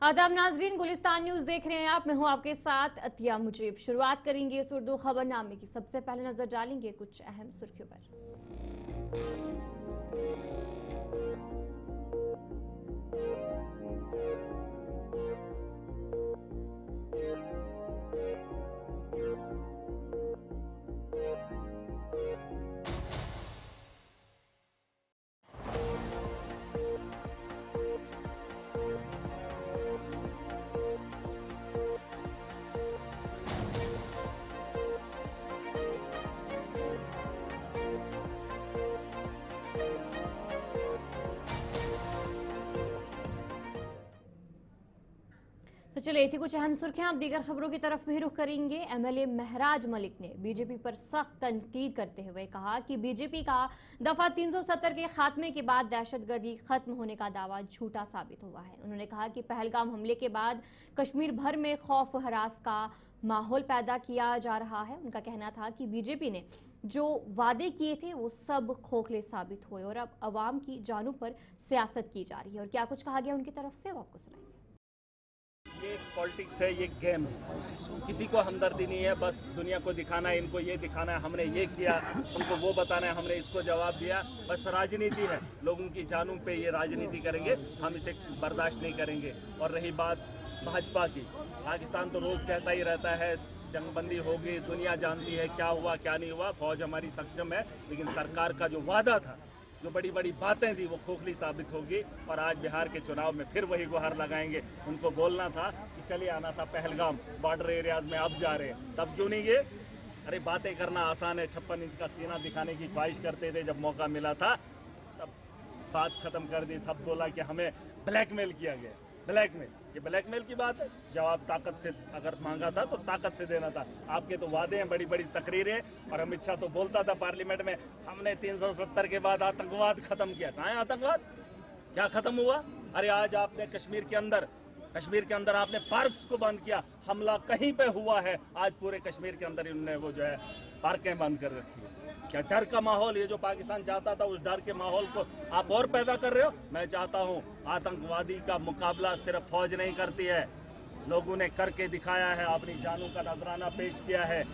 आदाब नाजरीन, गुलिस्तान न्यूज देख रहे हैं आप। मैं हूं आपके साथ अतिया मुजीब। शुरुआत करेंगे इस उर्दू खबरनामे की। सबसे पहले नजर डालेंगे कुछ अहम सुर्खियों पर। तो चलिए, थी कुछ अहम सुर्खियां। अब दीगर खबरों की तरफ भी रुख करेंगे। एमएलए महराज मलिक ने बीजेपी पर सख्त तनकीद करते हुए कहा कि बीजेपी का दफा 370 के खात्मे के बाद दहशतगर्दी खत्म होने का दावा झूठा साबित हुआ है। उन्होंने कहा कि पहलगाम हमले के बाद कश्मीर भर में खौफ हरास का माहौल पैदा किया जा रहा है। उनका कहना था कि बीजेपी ने जो वादे किए थे वो सब खोखले साबित हुए और अब अवाम की जानों पर सियासत की जा रही है। और क्या कुछ कहा गया उनकी तरफ से, वो आपको सुनाएंगे। ये पॉलिटिक्स है, ये गेम है। किसी को हमदर्दी नहीं है, बस दुनिया को दिखाना है, इनको ये दिखाना है हमने ये किया, उनको वो बताना है हमने इसको जवाब दिया। बस राजनीति है, लोगों की जानों पे ये राजनीति करेंगे, हम इसे बर्दाश्त नहीं करेंगे। और रही बात भाजपा की, पाकिस्तान तो रोज़ कहता ही रहता है जंगबंदी होगी, दुनिया जानती है क्या हुआ क्या नहीं हुआ, फौज हमारी सक्षम है, लेकिन सरकार का जो वादा था, जो बड़ी बड़ी बातें थी, वो खोखली साबित होगी। और आज बिहार के चुनाव में फिर वही गुहार लगाएंगे। उनको बोलना था कि चलिए आना था पहलगाम, बॉर्डर एरियाज में अब जा रहे हैं, तब क्यों नहीं गए? अरे बातें करना आसान है, 56 इंच का सीना दिखाने की ख्वाहिश करते थे, जब मौका मिला था तब बात खत्म कर दी। तब बोला कि हमें ब्लैकमेल किया गया। ब्लैकमेल, ये ब्लैकमेल की बात है। जवाब ताकत से अगर मांगा था तो ताकत से देना था। आपके तो वादे हैं, बड़ी बड़ी तकरीरें। और अमित शाह तो बोलता था पार्लियामेंट में, हमने 370 के बाद आतंकवाद खत्म किया। कहाँ है आतंकवाद? क्या खत्म हुआ? अरे आज आपने कश्मीर के अंदर आपने पार्क्स को बंद किया। हमला कहीं पे हुआ है? आज पूरे कश्मीर के अंदर इन्होंने वो जो है पार्कें बंद कर रखी है। क्या डर का माहौल, ये जो पाकिस्तान चाहता था, उस डर के माहौल को आप और पैदा कर रहे हो। मैं चाहता हूँ आतंकवादी का मुकाबला सिर्फ फौज नहीं करती है, लोगों ने करके दिखाया है, अपनी जानों का नजराना पेश किया है।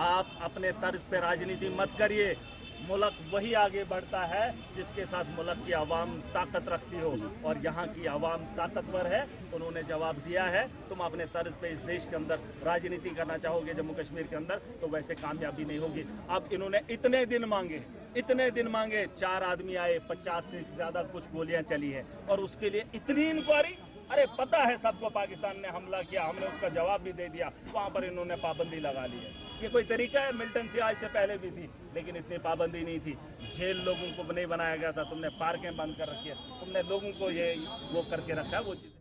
आप अपने तर्ज पे राजनीति मत करिए। मुल्क वही आगे बढ़ता है जिसके साथ मुल्क की आवाम ताकत रखती हो, और यहाँ की आवाम ताकतवर है। उन्होंने जवाब दिया है। तुम अपने तर्ज पे इस देश के अंदर राजनीति करना चाहोगे जम्मू कश्मीर के अंदर, तो वैसे कामयाबी नहीं होगी। अब इन्होंने इतने दिन मांगे, 4 आदमी आए, 50 से ज्यादा कुछ गोलियां चली हैं, और उसके लिए इतनी इंक्वायरी। अरे पता है सबको पाकिस्तान ने हमला किया, हमने उसका जवाब भी दे दिया, वहां पर इन्होंने पाबंदी लगा ली है। ये कोई तरीका है? मिल्टन सियाज से पहले भी थी, लेकिन इतनी पाबंदी नहीं थी। जेल लोगों को नहीं बनाया गया था, तुमने पार्कें बंद कर रखी है, तुमने लोगों को ये वो करके रखा है वो चीज़ें।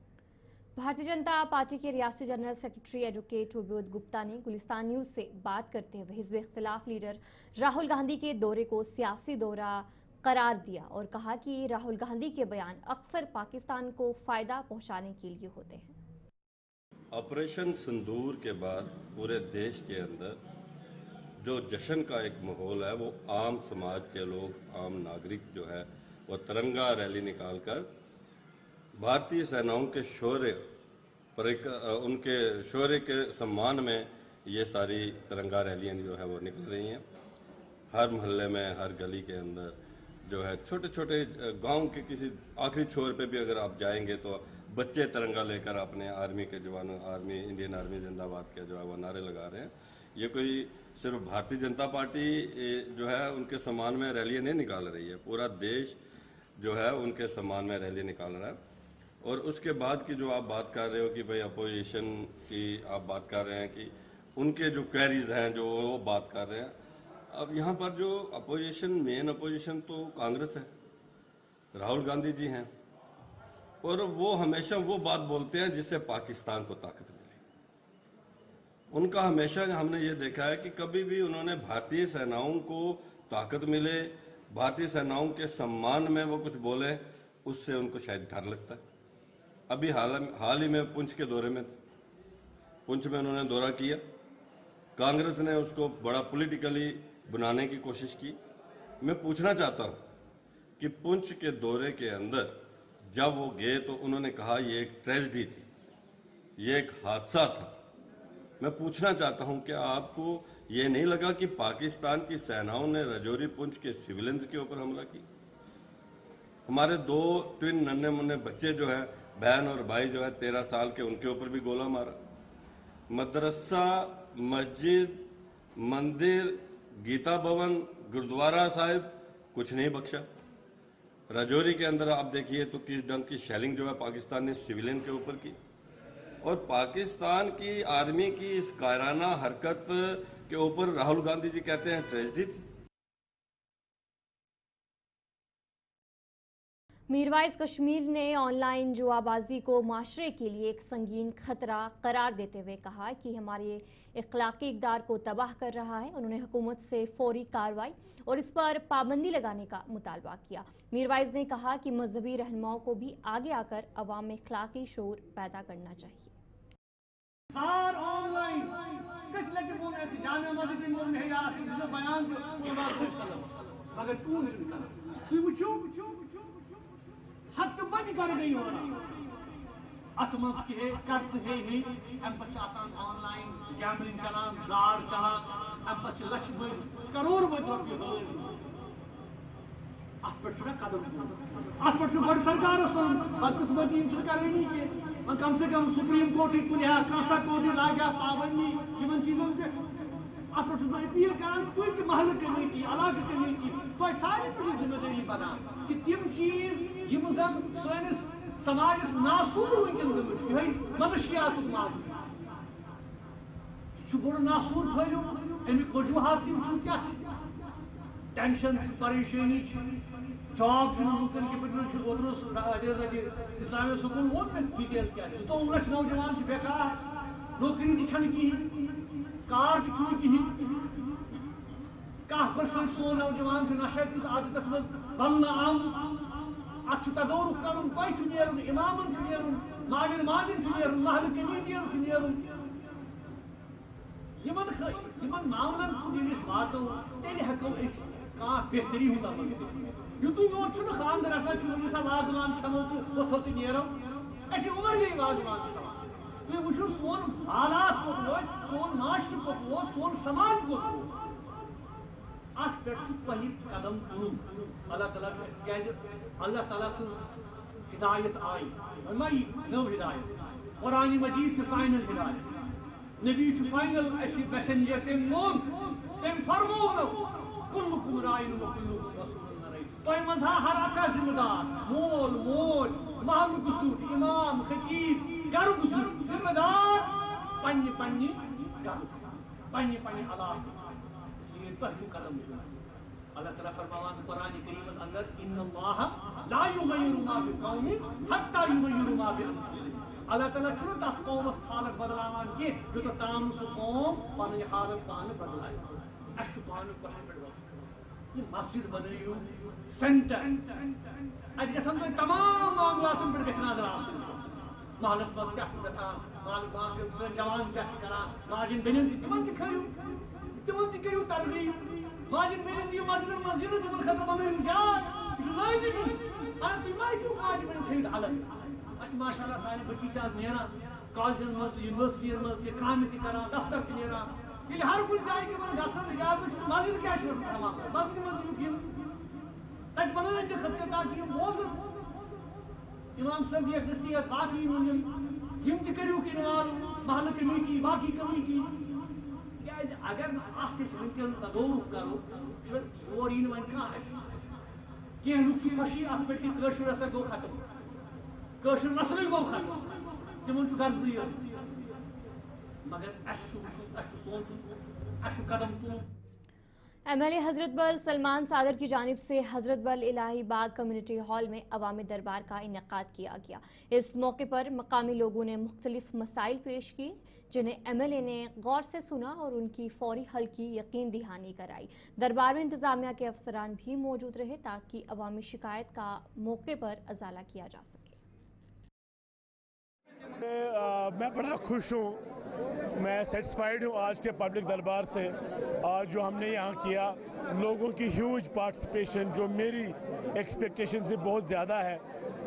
भारतीय जनता पार्टी के रियासती general secretary advocate Vibodh Gupta ने गुलिस्तान न्यूज से बात करते हुए हिज़्ब इख्तिलाफ लीडर राहुल गांधी के दौरे को सियासी दौरा करार दिया और कहा कि राहुल गांधी के बयान अक्सर पाकिस्तान को फायदा पहुंचाने के लिए होते हैं। ऑपरेशन सिंदूर के बाद पूरे देश के अंदर जो जश्न का एक माहौल है, वो आम समाज के लोग, आम नागरिक जो है, वो तिरंगा रैली निकालकर भारतीय सेनाओं के शौर्य पर उनके शौर्य के सम्मान में ये सारी तिरंगा रैलियाँ जो है वो निकल रही हैं। हर मोहल्ले में, हर गली के अंदर जो है, छोटे छोटे गांव के किसी आखिरी छोर पे भी अगर आप जाएंगे तो बच्चे तिरंगा लेकर अपने आर्मी के जवानों, आर्मी, इंडियन आर्मी जिंदाबाद के जो है वो नारे लगा रहे हैं। ये कोई सिर्फ भारतीय जनता पार्टी जो है उनके सम्मान में रैली नहीं निकाल रही है, पूरा देश जो है उनके सम्मान में रैली निकाल रहा है। और उसके बाद की जो आप बात कर रहे हो कि भाई अपोजिशन की आप बात कर रहे हैं कि उनके जो क्वेरीज हैं जो वो बात कर रहे हैं। अब यहाँ पर जो अपोजिशन, मेन अपोजिशन तो कांग्रेस है, राहुल गांधी जी हैं, और वो हमेशा वो बात बोलते हैं जिससे पाकिस्तान को ताकत मिले। उनका हमेशा हमने ये देखा है कि कभी भी उन्होंने भारतीय सेनाओं को ताकत मिले, भारतीय सेनाओं के सम्मान में वो कुछ बोले, उससे उनको शायद डर लगता है। अभी हाल ही में पुंछ के दौरे में थे, पुंछ में उन्होंने दौरा किया, कांग्रेस ने उसको बड़ा पॉलिटिकली बनाने की कोशिश की। मैं पूछना चाहता हूं कि पुंछ के दौरे के अंदर जब वो गए तो उन्होंने कहा ये एक ट्रेजेडी थी, ये एक हादसा था। मैं पूछना चाहता हूं कि आपको ये नहीं लगा कि पाकिस्तान की सेनाओं ने राजौरी पुंछ के सिविलियंस के ऊपर हमला किया? हमारे 2 ट्विन नन्हे मुन्ने बच्चे जो हैं, बहन और भाई जो है 13 साल के, उनके ऊपर भी गोला मारा। मदरसा, मस्जिद, मंदिर, गीता भवन, गुरुद्वारा साहिब, कुछ नहीं बख्शा। राजौरी के अंदर आप देखिए तो किस ढंग की शेलिंग जो है पाकिस्तान ने सिविलियन के ऊपर की, और पाकिस्तान की आर्मी की इस कायराना हरकत के ऊपर राहुल गांधी जी कहते हैं ट्रेजेडी थी। मीरवाइज कश्मीर ने ऑनलाइन जुआबाजी को माशरे के लिए एक संगीन खतरा करार देते हुए कहा कि हमारे इखलाकी इक़दार को तबाह कर रहा है। उन्होंने हुकूमत से फौरी कार्रवाई और इस पर पाबंदी लगाने का मुतालबा किया। मीरवाइज ने कहा कि मजहबी रहनुमाओं को भी आगे आकर अवाम में इखलाकी शऊर पैदा करना चाहिए। हद बंद कर गई होना अतमस के कर्ज है ऑनलाइन गैम्बलिंग चलान, जार चलान, लक्ष करोड़ रुपये कदम बड़ सरकार बदकिस्मती करें कि कम से कम सुप्रीम कोर्ट तुलिया, कासा कोर्ट लागा पाबंदी इन चीजों पे। अपील कर महल कमेटी, इलाका कमेटी सारी बड़ी जिम्मेदारी बना कि तम चीज यम जन सनिस समाज नासूर वनकन गमत मनशियात मामूल बोड़ नासूर फैलो। अमिक वजूहत तम क्या टेंशन, परेशानी, जॉब लुकन के पे ओतर इस्लामिक स्कूल वो डिटेल क्या 100 लाख नौजवान बेकार, नौकरी कहीं, कार कहीं, 10% सोन नौजवान नशा किस आदत मज बल आम। अत तदोरुक कर तुम इमामन माजन माजन महल कमेटियन इन मामलन कुन वातो तेल हेको बेहतरी हूँ अमल युतु योत खानदर वाजवान खमो तो वोथो तो नो अस उमर गई वाजवान खान। तुम वो सोन हालात कोत वोत, सोन माशर कोत वोत, सोन समाज कोत वोत। अत पे तुम कदम तुन अल्लाह ताला सु हिदायत आई नव हिदायत। कुरान मजीद से फाइनल हिदायत, नबी फाइनल मैसेंजर तम मोन तम फरमो कुल्लुकुम राइन व कुल्लुकुम मसऊलुन रई। तोय मज हर अका जिम्मेदार, मोल मोल, महल गुसूट, इमाम, खतीब, घर गुसूट जिम्मेदार पन्ने पन्ने घर पन्ने पन्ने इलाके। इसलिए तशु कदम अल्लाह ताला फरमावान कुरान करीम अंदर इन्नल्लाह ला युगय्यिरु मा बिकौमिन हत्ता युगय्यिरु मा बिअनफुसिहिम। अल्लाह ताला छु तथ कौमस हालत बदलावान कि जो ताम सु कौम पन हालत पान बदलाए। अशु पान कशन पे ये मस्जिद बनइयो सेंटर अज गसन तो तमाम मामलातन पे गसन नजर आसन। महलस मस क्या गसान माल बाक से जवान क्या करान, माजिन बेनन तिमन करियो तरगीब, माजिन बेनन ती मस्जिद तुम खतर बनइयो जाय इस लाजिम अन ती माय क्यों माजिन बेनन छेद अलग। अच्छा माशाअल्लाह सारे बच्चे आज नेरा कॉलेजन मज यूनिवर्सिटी मज ते काम ते करा दफ्तर ते नेरा ये हर कुछ जाए कि मन गसन याद कुछ मस्जिद क्या शुरू तमाम मस्जिद मज युकिन तज बनने के खत्ते ताकि मौजूद इमाम साहब ये नसीहत बाकी यम ते करियो कि नवाल महल कमेटी बाकी कमेटी अगर आख वनकन तदोरुक करो और इन वन का कह लुक खुशी अत पे कशर हसा गो खत्म, कशर नस्ल गो खत्म, तिमन गर्ज मगर सोच कदम तुम। MLA हजरत बल सलमान सागर की जानिब से हजरत बल इलाही बाग कम्युनिटी हॉल में अवामी दरबार का इनेकाद किया गया। इस मौके पर मकामी लोगों ने मुख्तलिफ मसाइल पेश किए जिन्हें MLA ने गौर से सुना और उनकी फौरी हल की यकीन दहानी कराई। दरबार में इंतजामिया के अफसरान भी मौजूद रहे ताकि अवामी शिकायत का मौके पर अजाला किया जा सके। मैं बड़ा खुश हूँ میں سیٹسفائیڈ ہوں آج کے پبلک دربار سے. آج جو ہم نے یہاں کیا, لوگوں کی ہیوج پارٹیسپیشن جو میری ایکسپیکٹیشن سے بہت زیادہ ہے.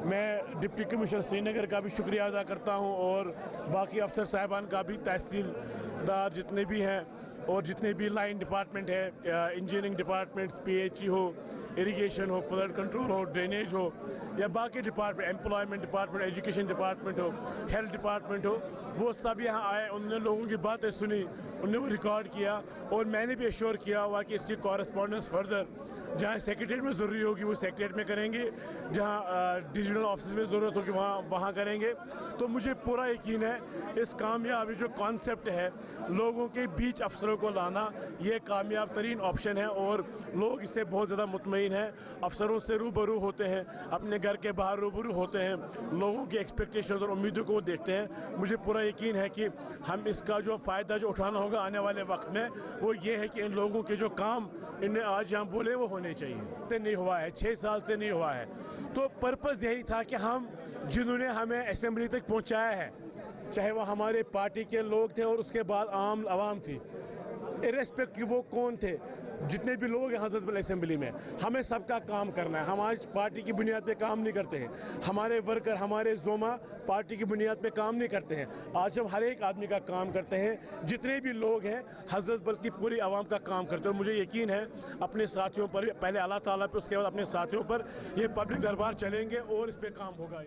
میں ڈپٹی کمشنر سری نگر کا بھی شکریہ ادا کرتا ہوں اور باقی افسر صاحبان کا بھی, تحصیلدار جتنے بھی ہیں اور جتنے بھی لائن ڈپارٹمنٹ ہے, engineering departments, P H E ہو, اریگیشن ہو, فلڈ کنٹرول ہو, ڈرینیج ہو, یا باقی department, employment department, education department ہو, ہیلتھ ڈپارٹمنٹ ہو, وہ سب یہاں آئے. انہوں نے لوگوں کی باتیں سنی, انہوں نے وہ ریکارڈ کیا, اور میں نے بھی ایشور کیا ہوا کہ اس کی کورسپونڈنس فردر جہاں سیکریٹریٹ میں ضروری ہوگی وہ سیکریٹریٹ میں کریں گے, جہاں ڈویژنل آفسز میں ضرورت ہوگی وہاں کریں گے. تو مجھے پورا یقین ہے اس کامیابی جو کانسیپٹ ہے لوگوں کے بیچ افسروں کو لانا, یہ کامیاب ترین آپشن ہے, اور لوگ اس سے بہت زیادہ مطمئن ہیں. افسروں سے روبرو ہوتے ہیں, اپنے گھر کے باہر روبرو ہوتے ہیں, لوگوں کی ایکسپیکٹیشنز اور امیدوں کو وہ دیکھتے ہیں. مجھے پورا یقین ہے کہ ہم اس کا جو فائدہ جو اٹھانا ہوگا آنے والے وقت میں وہ یہ ہے کہ ان لوگوں کے جو کام ان نے آج یہاں بولے وہ ہونے چاہیے. نہیں ہوا ہے, 6 سال سے نہیں ہوا ہے. تو پرپز یہی تھا کہ ہم جنہوں نے ہمیں اسمبلی تک پہنچایا ہے, چاہے وہ ہمارے پارٹی کے لوگ تھے اور اس کے بعد عام عوام تھی, ارسپیکٹو وہ کون تھے, جتنے بھی لوگ ہیں حضرت بل اسمبلی میں, ہمیں سب کا کام کرنا ہے. ہم آج پارٹی کی بنیاد پہ کام نہیں کرتے ہیں, ہمارے ورکر, ہمارے زوما پارٹی کی بنیاد پہ کام نہیں کرتے ہیں. آج ہم ہر ایک آدمی کا کام کرتے ہیں, جتنے بھی لوگ ہیں حضرت بل کی پوری عوام کا کام کرتے ہیں. اور مجھے یقین ہے اپنے ساتھیوں پر, پہلے اللہ تعالیٰ پہ, اس کے بعد اپنے ساتھیوں پر یہ پبلک دربار چلیں گے اور اس پہ کام ہوگا.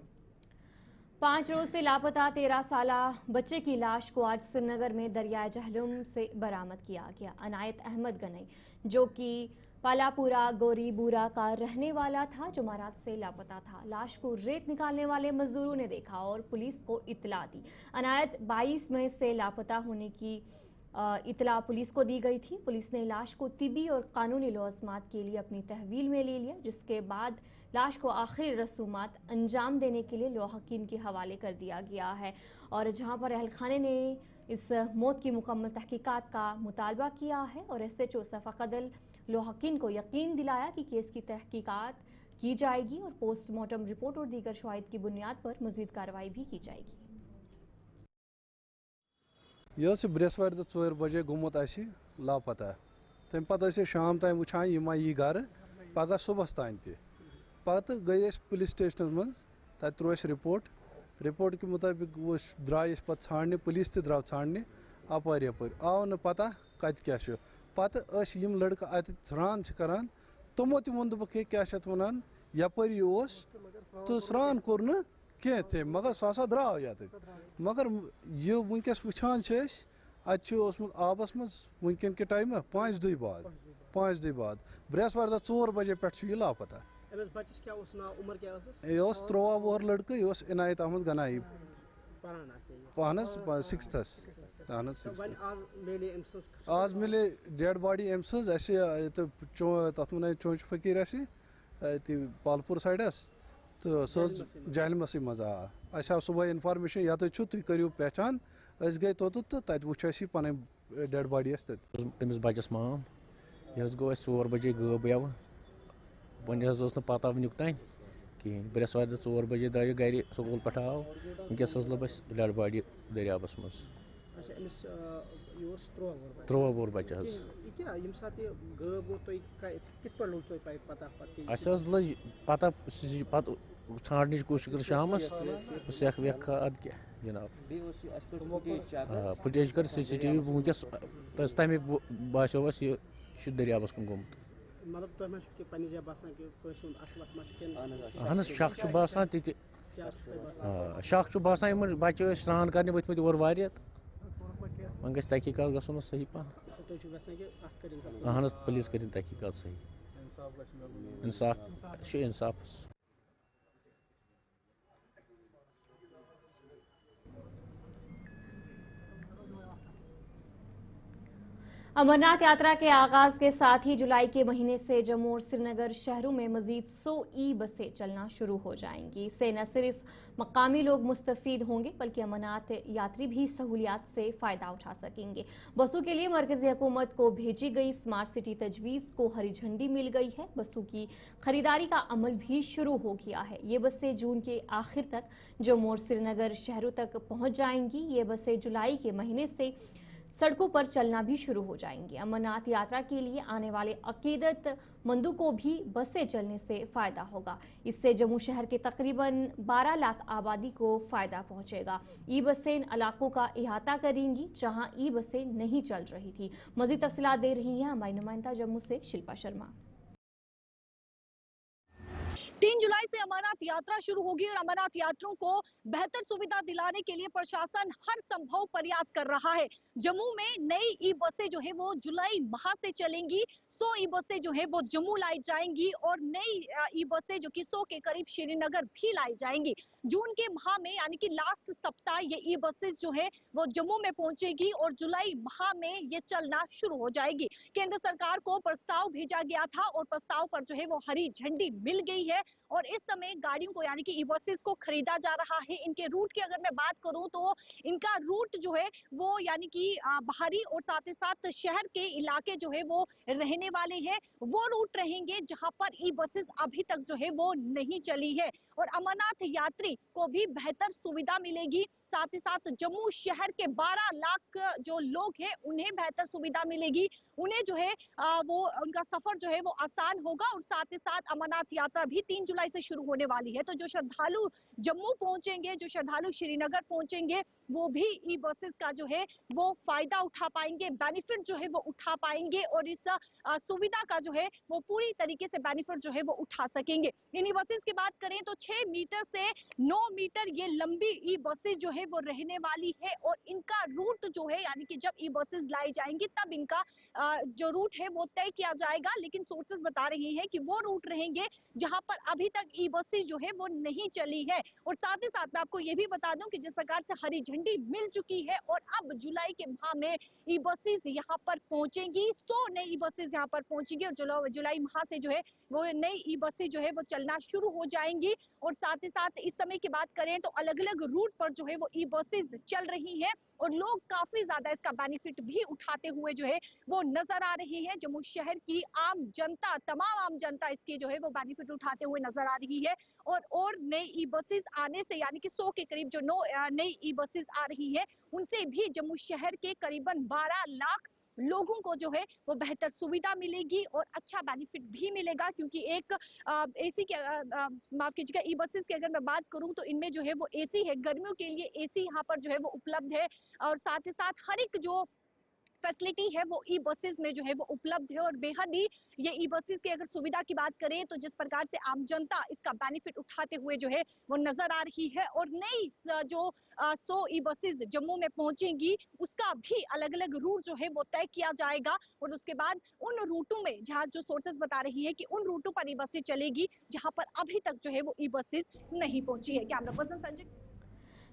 5 روز سے لاپتہ 13 سالہ بچے کی لاش کو آج سری نگر میں دریائے جہلم سے برآمد کیا گیا. عنایت احمد گنئی جو کہ پالاپورا گوری بورا کا رہنے والا تھا, جمعرات سے لاپتہ تھا. لاش کو ریت نکالنے والے مزدوروں نے دیکھا اور پولیس کو اطلاع دی. عنایت 22 مئی سے لاپتہ ہونے کی اطلاع پولیس کو دی گئی تھی. پولیس نے لاش کو طبی اور قانونی لوازمات کے لیے اپنی تحویل میں لے لیا, جس کے بعد لاش کو آخری رسومات انجام دینے کے لیے لوحقین کے حوالے کر دیا گیا ہے. اور جہاں پر اہل خانے نے اس موت کی مکمل تحقیقات کا مطالبہ کیا ہے, اور ایس ایچ او صفا قدل لوحقین کو یقین دلایا کہ کیس کی تحقیقات کی جائے گی اور پوسٹ مارٹم رپورٹ اور دیگر شواہد کی بنیاد پر مزید کارروائی بھی کی جائے گی. یہ برسوار 4 بجے گومت لاپتہ. تمہ پتہ شام تام وچان یہ ما یہ گھر, پگہ صبح تان تہ. پتہ گئی پولیس اسٹیشنس من, تت ترو رپورٹ کے مطابق درائے پتہ ژھانڈنے, پولیس تہ درو ژھانڈنے اپر یپر, آو نہ پتہ کت کیا چھ. پتہ یم لڑکہ ات سران کران, تمو تہ وون دپک کیا چھ ونان یپری تو سران کور نہ کینٛہہ تہِ, مگر سُہ ہسا درٛاو یتھ. مگر یہ ونکس وچھان ات اوسمت آبس مز ونکن کے ٹائم 5 دۄہ بعد برسوار 4 بجے پہ یہ لاپتہ. یہ 13 وُہر لڑکہ, یہ عنایت احمد گنایی, پانس 6تھس. آز ملے ڈیڈ باڈی أمۍ سٕنٛز اَسہِ تَتھ وَنان چونچ فقیٖر اَسہِ پالپور سایڈس, تو سۄ ٲس جہلمسٕے منٛز. اَسہِ آو صُبحٲے اِنفارمیشن یَتٮ۪تھ چھُ تُہۍ کٔرِو پہچان. أسۍ گٔے توٚتَتھ تہٕ تَتہِ وٕچھ اَسہِ یہِ پَنٕنۍ ڈیڈ باڈی ٲس تَتہِ. أمِس بَچَس مام, یہِ حظ گوٚو اَسہِ 4 بجے غٲب یَوٕ, وۄنۍ حظ ٲس نہٕ پَتہ وٕنیُک تانۍ کِہیٖنۍ. برٛٮ۪سوارِ دۄہ 4 بجے درٛایہِ گرِ سکوٗل پٮ۪ٹھ آو, وٕنکٮ۪س حظ لٔب اَسہِ ڈیڈ باڈی دٔریابَس منٛز. 13 وُہُر بَچہٕ حظ. اَسہِ حظ لٔج پَتہ پَتہٕ ژھانٛڈنٕچ کوٗشِش کٔر شامَس, سٮ۪کھ وٮ۪کھ کھٔژ اَدٕ کیٛاہ جِناب. فُٹیج کٔر CCTV وٕنکٮ۪س تَمے باسیو اَسہِ یہِ چھُ دٔریابَس کُن گوٚمُت. اہن حظ شک چھُ باسان تِتہِ, شک چھُ باسان یِمن بَچہٕ ٲسۍ سرٛان کَرنہِ ؤتھۍ مٕتۍ اورٕ واریاہ, تہٕ وۄنۍ گژھِ تحقیٖقات گژھُن حظ صحیح پَہم. اہن حظ پُلیٖس کٔرِنۍ تحقیٖقات صحیح. اِنصاف چھُ اِنصافَس. अमरनाथ यात्रा के आगाज के साथ ही जुलाई के महीने से जम्मू और श्रीनगर शहरों में मजीद 100 ई बसें चलना शुरू हो जाएंगी। इससे न सिर्फ मकामी लोग मुस्तफीद होंगे बल्कि अमरनाथ यात्री भी सहूलियात से फ़ायदा उठा सकेंगे। बसों के लिए मरकजी हुकूमत को भेजी गई स्मार्ट सिटी तजवीज़ को हरी झंडी मिल गई है। बसों की खरीदारी का अमल भी शुरू हो गया है। ये बसें जून के आखिर तक जम्मू और श्रीनगर शहरों तक पहुँच जाएंगी। ये बसें जुलाई के महीने से सड़कों पर चलना भी शुरू हो जाएंगी। अमरनाथ यात्रा के लिए आने वाले अकीदतमंदों को भी बसें चलने से फ़ायदा होगा। इससे जम्मू शहर के तकरीबन 12 लाख आबादी को फ़ायदा पहुंचेगा। ई बसें इन इलाकों का इहाता करेंगी जहां ई बसें नहीं चल रही थी। मज़ीद तफसीलात दे रही हैं हमारी नुमाइंदा जम्मू से शिल्पा शर्मा। 3 जुलाई से अमरनाथ यात्रा शुरू होगी और अमरनाथ यात्रियों को बेहतर सुविधा दिलाने के लिए प्रशासन हर संभव प्रयास कर रहा है। जम्मू में नई ई बसें जो है वो जुलाई माह से चलेंगी। 100 ई बसें जो है वो जम्मू लाई जाएंगी और नई ई बसें जो कि 100 के करीब श्रीनगर भी लाई जाएंगी। जून के माह में यानी कि लास्ट सप्ताह ये ई बसें जो है वो जम्मू में पहुंचेगी और जुलाई माह में ये चलना शुरू हो जाएगी। केंद्र सरकार को प्रस्ताव भेजा गया था और प्रस्ताव पर जो है वो हरी झंडी मिल गई है और इस समय गाड़ियों को यानी कि ई बसेस को खरीदा जा रहा है। इनके रूट की अगर मैं बात करूं तो इनका रूट जो है वो यानी कि बाहरी और साथ ही साथ शहर के इलाके जो है वो रहने वाले हैं वो रूट रहेंगे जहां पर ई बसेस अभी तक जो है वो नहीं चली है और अमरनाथ यात्री को भी बेहतर सुविधा मिलेगी। साथ ही साथ जम्मू शहर के 12 लाख जो लोग हैं उन्हें बेहतर सुविधा मिलेगी। उन्हें जो है वो उनका सफर जो है वो आसान होगा और साथ ही साथ अमरनाथ यात्रा भी 3 जुलाई से शुरू होने वाली है। तो जो श्रद्धालु जम्मू पहुंचेंगे, जो श्रद्धालु श्रीनगर पहुंचेंगे वो भी ई बसेस का जो है वो फायदा उठा पाएंगे, बेनिफिट जो है वो उठा पाएंगे और इस सुविधा का जो है वो पूरी तरीके से बेनिफिट जो है वो उठा सकेंगे। इन ई बसेस की बात करें तो 6 मीटर से 9 मीटर ये लंबी ई बसेस जो है वो रहने वाली है और इनका रूट जो है यानी कि जब ई बसेस लाई जाएंगी तब इनका जो रूट है वो तय किया जाएगा। लेकिन सोर्सेस बता रही हैं कि वो रूट रहेंगे जहां पर अभी तक ई बसेस जो है वो नहीं चली है। और साथ ही साथ मैं आपको ये भी बता दूं कि जिस प्रकार से हरी झंडी मिल चुकी है और अब जुलाई के माह में ई बसेस यहाँ पर पहुंचेंगी। 100 नई ई बसेस यहाँ पर पहुंचेंगी और जुलाई माह से जो है वो नई ई बसें जो है वो चलना शुरू हो जाएंगी। और साथ ही साथ इस समय की बात करें तो अलग अलग रूट पर जो है वो ई बसेस चल रही हैं और लोग काफी ज्यादा इसका बेनिफिट भी उठाते हुए जो है वो नजर आ रही है। जम्मू शहर की आम जनता, तमाम आम जनता इसके जो है वो बेनिफिट उठाते हुए नजर आ रही है और नई ई बसेस आने से यानी कि 100 के करीब जो नई ई बसेस आ रही है उनसे भी जम्मू शहर के करीबन 12 लाख लोगों को जो है वो बेहतर सुविधा मिलेगी और अच्छा बेनिफिट भी मिलेगा। क्योंकि एक एसी के माफ कीजिएगा ई बसेस की अगर मैं बात करूं तो इनमें जो है वो एसी है, गर्मियों के लिए एसी यहाँ पर जो है वो उपलब्ध है और साथ ही साथ हर एक जो फैसिलिटी है वो ई बसेस में जो है वो उपलब्ध है और बेहद ही ये ई बसेस की अगर सुविधा की बात करें तो जिस प्रकार से आम जनता इसका बेनिफिट उठाते हुए जो है वो नजर आ रही है। और नई जो 100 ई बसेस जम्मू में पहुंचेंगी उसका भी अलग अलग रूट जो है वो तय किया जाएगा और उसके बाद उन रूटों में जहाँ जो सोर्सेस बता रही है कि उन रूटों पर ई बसें चलेगी जहाँ पर अभी तक जो है वो ई बसेस नहीं पहुंची है। Camera person Sanjay.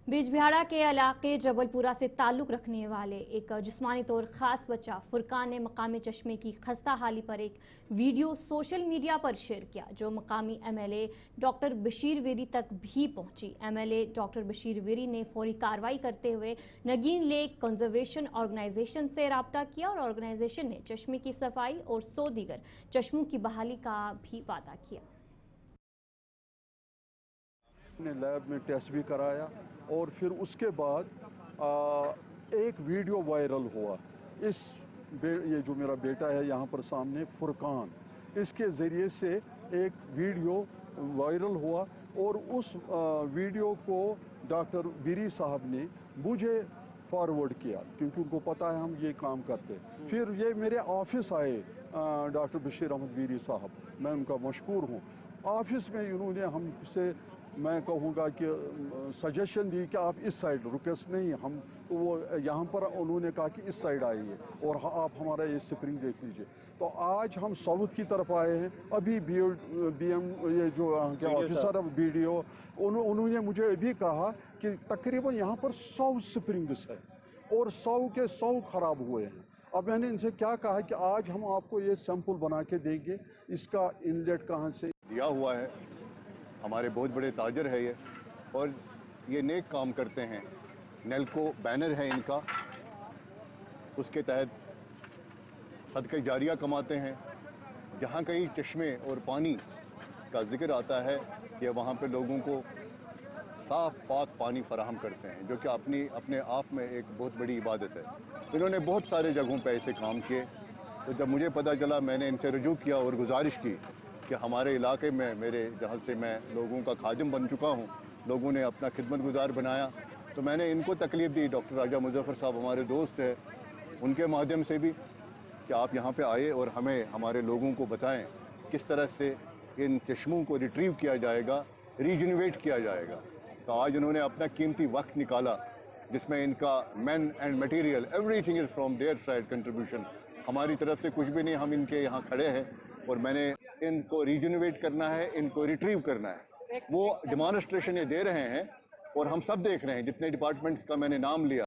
बीजबिहाड़ा के इलाके जबलपुरा से ताल्लुक़ रखने वाले एक जिस्मानी तौर ख़ास बच्चा फुरकान ने मकामी चश्मे की खस्ता हाली पर एक वीडियो सोशल मीडिया पर शेयर किया जो मकामी MLA डॉक्टर बशीर वेरी तक भी पहुंची। MLA डॉक्टर बशीर वेरी ने फौरी कार्रवाई करते हुए नगीन लेक कंजर्वेशन ऑर्गेनाइजेशन से रब्ता किया और ऑर्गेनाइजेशन ने चश्मे की सफाई और 100 दीगर चश्मों की बहाली का भी वादा किया। लैब में टेस्ट भी कराया और फिर उसके बाद एक वीडियो वायरल हुआ। ये जो मेरा बेटा है यहाँ पर सामने फुरकान, इसके ज़रिए से एक वीडियो वायरल हुआ और उस वीडियो को डॉक्टर बीरी साहब ने मुझे फॉरवर्ड किया क्योंकि उनको पता है हम ये काम करते हैं। फिर ये मेरे ऑफिस आए डॉक्टर बशीर अहमद बीरी साहब, मैं उनका मशकूर हूँ। ऑफिस में उन्होंने हमसे मैं कहूँगा कि सजेशन दी कि आप इस साइड रुकस नहीं, हम तो वो यहाँ पर उन्होंने कहा कि इस साइड आइए और आप हमारा ये स्प्रिंग देख लीजिए। तो आज हम साउथ की तरफ आए हैं। अभी BM ये जो ऑफिसर BDO उन्होंने मुझे अभी कहा कि तकरीबन यहाँ पर 100 स्प्रिंग्स है और 100 के 100 ख़राब हुए हैं। अब मैंने इनसे क्या कहा कि आज हम आपको ये सैंपल बना के देंगे, इसका इनलेट कहाँ से दिया हुआ है। हमारे बहुत बड़े ताजर है ये, और ये नेक काम करते हैं। नेल्को बैनर है इनका, उसके तहत सदका जारिया कमाते हैं। जहाँ कहीं चश्मे और पानी का जिक्र आता है, ये वहाँ पे लोगों को साफ पाक पानी फराहम करते हैं, जो कि अपने आप में एक बहुत बड़ी इबादत है। इन्होंने बहुत सारे जगहों पे ऐसे काम किए, तो जब मुझे पता चला मैंने इनसे रजू किया और गुजारिश की कि हमारे इलाके में, मेरे जहाँ से मैं लोगों का खादिम बन चुका हूँ, लोगों ने अपना खिदमत गुजार बनाया, तो मैंने इनको तकलीफ़ दी। डॉक्टर राजा मुजफ्फर साहब हमारे दोस्त हैं, उनके माध्यम से भी कि आप यहाँ पे आए और हमें, हमारे लोगों को बताएं किस तरह से इन चश्मों को रिट्रीव किया जाएगा, रीजनरेट किया जाएगा। तो आज इन्होंने अपना कीमती वक्त निकाला, जिसमें इनका man and material everything is from their side contribution. हमारी तरफ से कुछ भी नहीं, हम इनके यहाँ खड़े हैं और मैंने इनको रीजनरेट करना है, इनको रिट्रीव करना है। वो डेमॉन्स्ट्रेशन ये दे रहे हैं और हम सब देख रहे हैं, जितने डिपार्टमेंट्स का मैंने नाम लिया,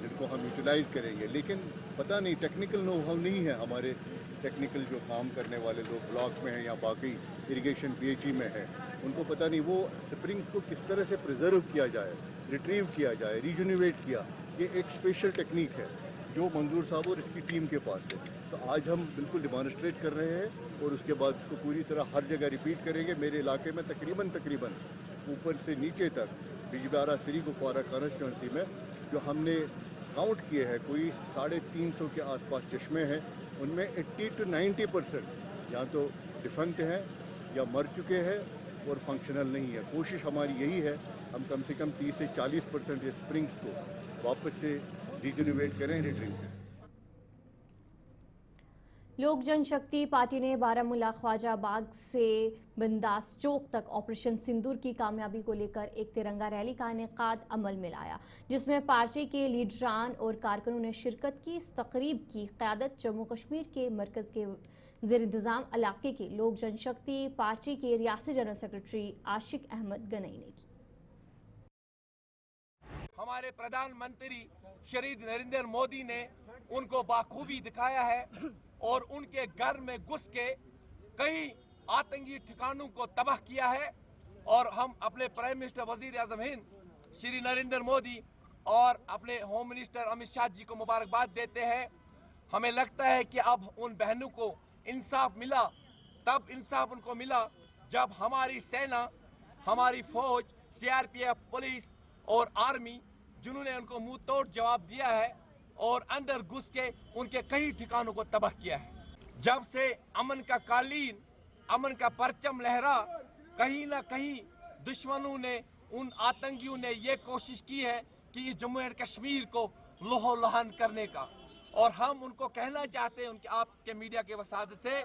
जिनको हम यूटिलाइज करेंगे। लेकिन पता नहीं, टेक्निकल नो हाउ नहीं है हमारे टेक्निकल जो काम करने वाले लोग ब्लॉक में हैं या बाकी इरिगेशन पीएचई में हैं, उनको पता नहीं वो स्प्रिंग्स को किस तरह से प्रिजर्व किया जाए, रिट्रीव किया जाए, रीजनरेट किया। ये एक स्पेशल टेक्निक है जो मंजूर साहब और इसकी टीम के पास है। तो आज हम बिल्कुल डिमॉन्स्ट्रेट कर रहे हैं और उसके बाद इसको पूरी तरह हर जगह रिपीट करेंगे। मेरे इलाके में तकरीबन ऊपर से नीचे तक बिजबारा श्री कुपवारा कॉन्स्टिट्यूंसी में जो हमने काउंट किए हैं, कोई 350 के आसपास चश्मे हैं, उनमें 80 to 90% या तो डिफंक्ट हैं या मर चुके हैं और फंक्शनल नहीं है। कोशिश हमारी यही है, हम कम से कम 30 से 40% स्प्रिंग्स को वापस से रीजनरेट करें, रिट्रीव करें। लोक जनशक्ति पार्टी ने बारामूला ख्वाजा बाग से बिंदास चौक तक ऑपरेशन सिंदूर की कामयाबी को लेकर एक तिरंगा रैली का इनेकाद अमल में लाया, जिसमें पार्टी के लीडरान और कारकुनों ने शिरकत की। इस तकरीब की क़यादत जम्मू कश्मीर के मरकज़ के ज़ेर-इंतज़ाम इलाके के लोक जनशक्ति पार्टी के रियासती जनरल सेक्रेटरी आशिक अहमद गनई ने की। हमारे प्रधानमंत्री श्री नरेंद्र मोदी ने उनको बाखूबी दिखाया है और उनके घर में घुस के कई आतंकी ठिकानों को तबाह किया है। और हम अपने प्राइम मिनिस्टर वजीर आजम हिंद श्री नरेंद्र मोदी और अपने होम मिनिस्टर अमित शाह जी को मुबारकबाद देते हैं। हमें लगता है कि अब उन बहनों को इंसाफ मिला, तब इंसाफ उनको मिला जब हमारी सेना, हमारी फौज, सीआरपीएफ, पुलिस और आर्मी, जिन्होंने उनको मुंह तोड़ जवाब दिया है और अंदर घुस के उनके कई ठिकानों को तबाह किया है। जब से अमन का कालीन, अमन का परचम लहरा, कहीं ना कहीं दुश्मनों ने, उन आतंकियों ने ये कोशिश की है कि जम्मू एंड कश्मीर को लोहो लहान करने का। और हम उनको कहना चाहते हैं, उनके आपके मीडिया के वसादत से,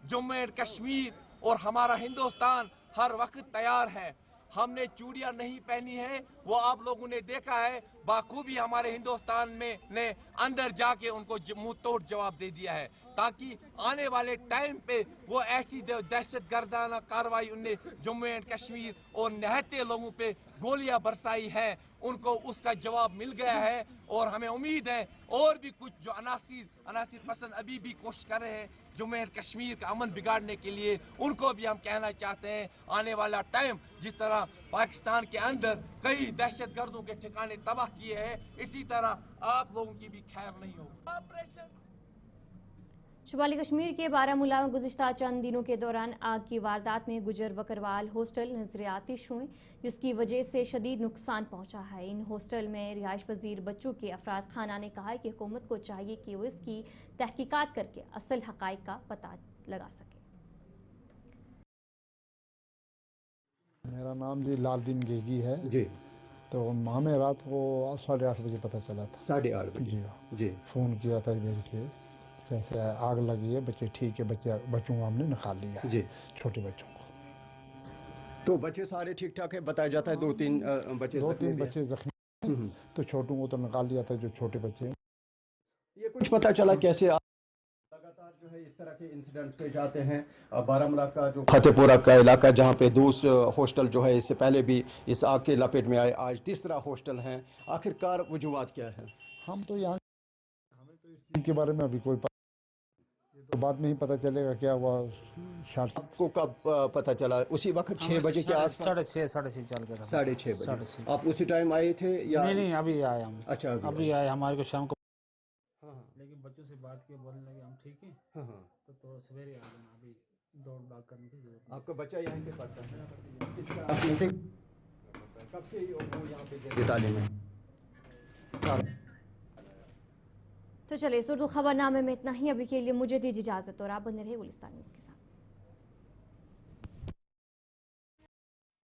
जम्मू एंड कश्मीर और हमारा हिंदुस्तान हर वक्त तैयार है। हमने चूड़ियां नहीं पहनी है, वो आप लोगों ने देखा है बाखूबी हमारे हिंदुस्तान में ने अंदर जाके उनको मुंह तोड़ जवाब दे दिया है, ताकि आने वाले टाइम पे वो ऐसी दहशत गर्दाना कार्रवाई उनने जम्मू एंड कश्मीर और निहत्ते लोगों पे गोलियां बरसाई है, उनको उसका जवाब मिल गया है। और हमें उम्मीद है और भी कुछ जो अनासिर पसंद अभी भी कोशिश कर रहे हैं जम्मू एंड कश्मीर का अमन बिगाड़ने के लिए, उनको भी हम कहना चाहते हैं आने वाला टाइम, जिस तरह पाकिस्तान के अंदर कई दहशत गर्दों के ठिकाने तबाह किए हैं, इसी तरह आप लोगों की भी खैर नहीं होगी। शुमाली कश्मीर के बारामूला में गुज़िश्ता चंद दिनों के दौरान आग की वारदात में गुजर बकरवाल हॉस्टल नजर आतिश हुए, जिसकी वजह से शदीद नुकसान पहुंचा है। इन हॉस्टल में रिहाइश पजीर बच्चों के अफराद खाना ने कहा है कि हुकूमत को चाहिए कि वो इसकी तहकीकात करके असल हक़ाइक़ का पता लगा सके। मेरा नाम जी लालदीन गेगी है जी। तो हमें रात को 8:30 बजे पता चला था। 8:30 बजे जी फ़ोन किया था इधर से, जैसे आग लगी है, बच्चे ठीक है, बच्चों को हमने निकाल लिया जी, छोटे बच्चों को। तो बच्चे सारे ठीक ठाक है, बताया जाता है 2-3 बच्चे जख्मी, तो छोटों को तो निकाल लिया था, जो छोटे बच्चे। ये कुछ पता चला कैसे लगातार जो है इस तरह के इंसिडेंट्स पेश आते हैं? बारामूला का जो फतेहपुरा का इलाका, जहाँ पे दूसरा हॉस्टल जो है इससे पहले भी इस आग के लपेट में आए, आज तीसरा हॉस्टल है, आखिरकार वजूहात क्या है? हम तो यहाँ, हमें तो इस इनके बारे में अभी कोई ये तो बाद में ही पता चलेगा क्या हुआ। शॉर्ट आपको कब पता चला? उसी वक्त 6 बजे के आसपास? 6:30 चल गया था। 6:30 बजे आप उसी टाइम आए थे या नहीं अभी आए हम। अच्छा अभी आए, हमारे को शाम को। हाँ। लेकिन बच्चों से बात किया, बोलने लगे हम ठीक हैं। हाँ। तो थोड़ा सवेरे आ जाना, अभी दौड़ भाग करने की जरूरत नहीं। आपका बच्चा यहाँ पे पढ़ता है? कब से वो यहाँ पे तालीम में? तो चलिए इस उर्दू खबरनामे में इतना ही। अभी के लिए मुझे दीजिए इजाजत और आप बने रहे गुलिस्तान न्यूज़ के साथ।